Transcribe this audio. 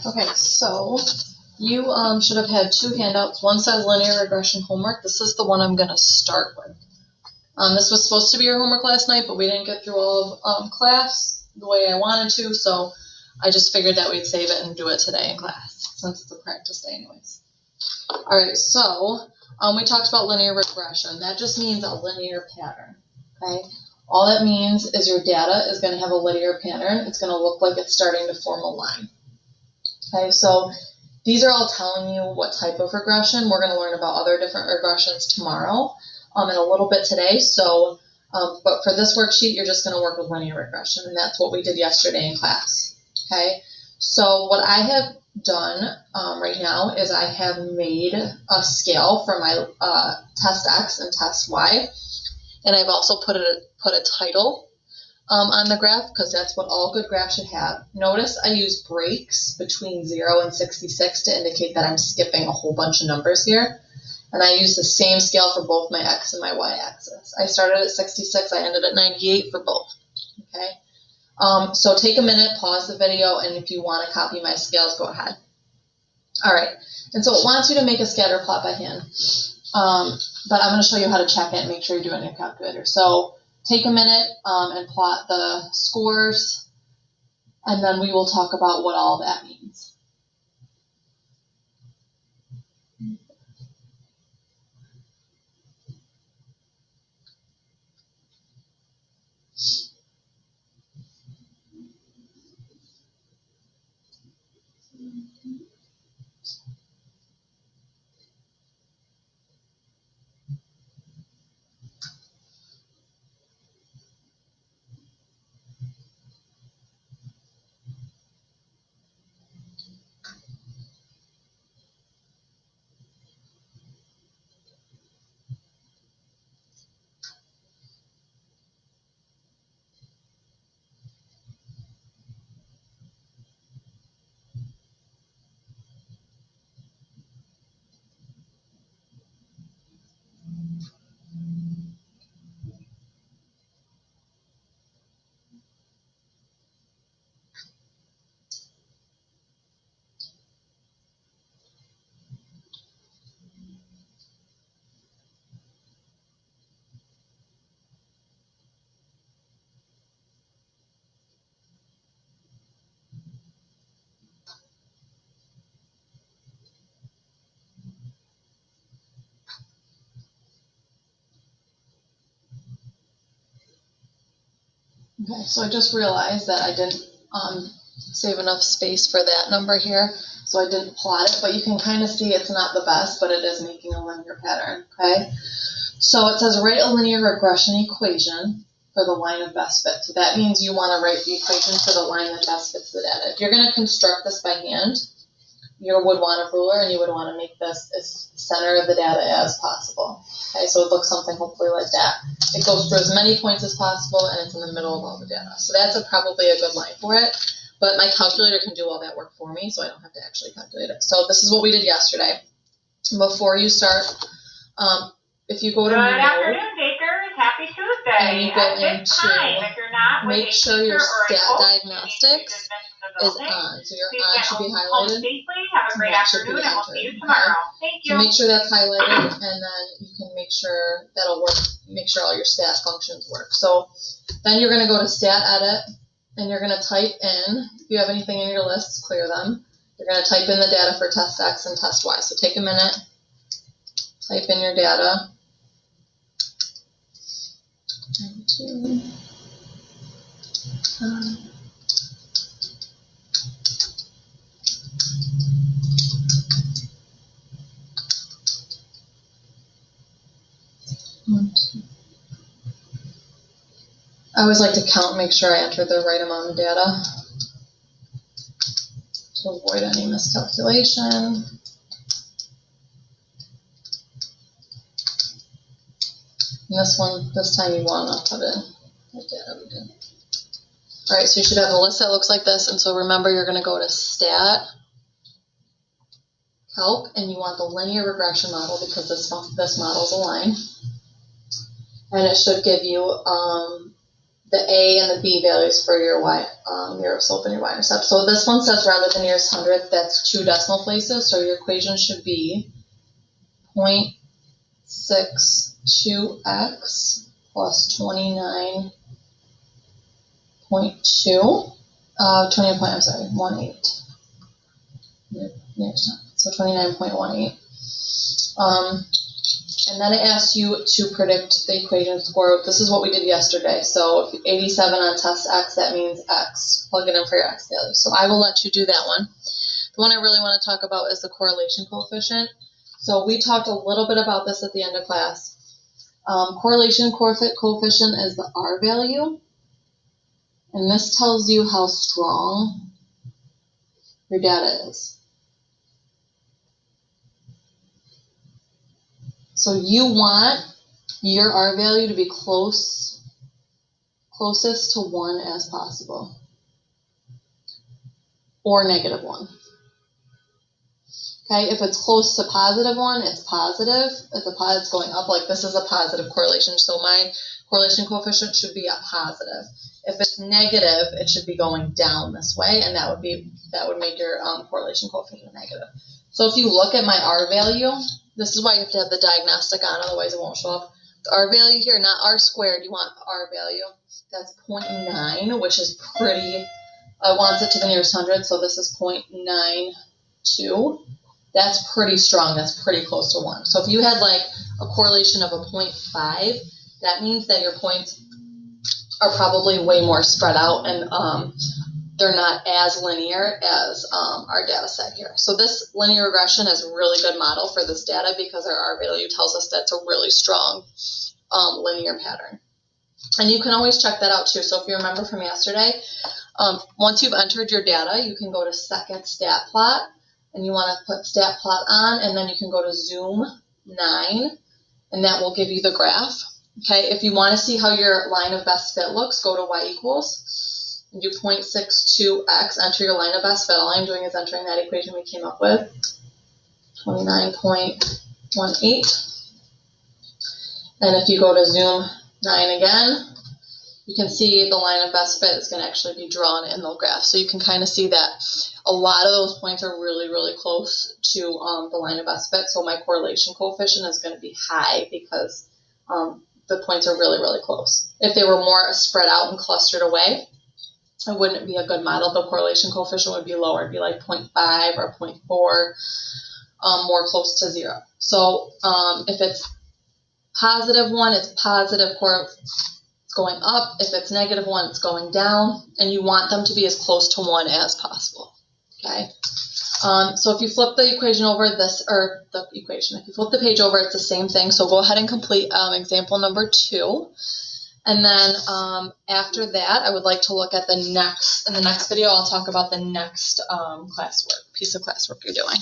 Okay, so you should have had two handouts. One says linear regression homework. This is the one I'm going to start with. This was supposed to be your homework last night, but we didn't get through all of class the way I wanted to, so I just figured that we'd save it and do it today in class, since it's a practice day anyways. All right, so we talked about linear regression. That just means a linear pattern, okay? All that means is your data is going to have a linear pattern. It's going to look like it's starting to form a line. Okay, so these are all telling you what type of regression. We're going to learn about other different regressions tomorrow and a little bit today. So, but for this worksheet, you're just going to work with linear regression, and that's what we did yesterday in class. Okay, so what I have done right now is I have made a scale for my test X and test Y, and I've also put a title on the graph, because that's what all good graphs should have. Notice I use breaks between 0 and 66 to indicate that I'm skipping a whole bunch of numbers here. And I use the same scale for both my X and my Y axis. I started at 66, I ended at 98 for both. Okay. So take a minute, pause the video, and if you want to copy my scales, go ahead. All right. And so it wants you to make a scatter plot by hand. But I'm going to show you how to check it and make sure you do it in your calculator. So take a minute and plot the scores, and then we will talk about what all that means. Okay, so I just realized that I didn't save enough space for that number here, so I didn't plot it, but you can kind of see it's not the best, but it is making a linear pattern, okay? So it says write a linear regression equation for the line of best fit. So that means you want to write the equation for the line that best fits the data. If you're going to construct this by hand, you would want a ruler and you would want to make this as center of the data as possible. Okay, so it looks something hopefully like that. It goes through as many points as possible and it's in the middle of all the data. So that's probably a good line for it. But my calculator can do all that work for me, so I don't have to actually calculate it. So this is what we did yesterday. Before you start, if you go to Good afternoon, Bakers. Happy Tuesday. and you go At this time, if you're not make sure your stat diagnostics is on. So your on should be highlighted. Have a great afternoon, and we'll see you tomorrow. Thank you. So make sure that's highlighted, and then you can make sure that'll work. Make sure all your stat functions work. So then you're going to go to Stat Edit, and you're going to type in, if you have anything in your lists, clear them. You're going to type in the data for test X and test Y. So take a minute, type in your data. 2, 1, 2. I always like to count and make sure I enter the right amount of data to avoid any miscalculation. And this time you want to put in the data we did. All right, so you should have a list that looks like this. And so remember, you're going to go to Stat, Calc, and you want the linear regression model because this model's a line. And it should give you the A and the B values for your your slope and your y-intercept. So this one says rather than nearest hundredth, that's 2 decimal places. So your equation should be 0.62x plus 29.2. 18. So 29.18. And then it asks you to predict the equation score. This is what we did yesterday. So if 87 on test X, that means X. Plug it in for your X value. So I will let you do that one. The one I really want to talk about is the correlation coefficient. So we talked a little bit about this at the end of class. Correlation coefficient is the R value. And this tells you how strong your data is. So you want your R value to be closest to 1 as possible, or negative 1. Okay, if it's close to positive 1, it's positive. If it's going up, like this is a positive correlation, so my correlation coefficient should be a positive. If it's negative, it should be going down this way, and that would make your correlation coefficient negative. So if you look at my R value, this is why you have to have the diagnostic on, otherwise it won't show up. The R value here, not R squared, you want R value. That's 0.9, which is pretty, I want it to the nearest hundred, so this is 0.92. That's pretty strong, that's pretty close to 1. So if you had like a correlation of a 0.5, that means that your points are probably way more spread out, and they're not as linear as our data set here. So this linear regression is a really good model for this data because our R value tells us that's a really strong linear pattern. And you can always check that out too. So if you remember from yesterday, once you've entered your data, you can go to second stat plot, and you want to put stat plot on, and then you can go to zoom 9, and that will give you the graph. Okay, if you want to see how your line of best fit looks, go to y equals, and do 0.62x, enter your line of best fit. All I'm doing is entering that equation we came up with, 29.18. And if you go to zoom 9 again, you can see the line of best fit is going to actually be drawn in the graph. So you can kind of see that a lot of those points are really, really close to the line of best fit. So my correlation coefficient is going to be high because the points are really, really close. If they were more spread out and clustered away, it wouldn't be a good model. The correlation coefficient would be lower. It'd be like 0.5 or 0.4, more close to 0. So if it's positive 1, it's positive it's going up. If it's negative 1, it's going down. And you want them to be as close to 1 as possible. Okay. So if you flip the equation over, if you flip the page over, it's the same thing. So go ahead and complete example number 2. And then after that, I would like to look at in the next video, I'll talk about the next piece of classwork you're doing.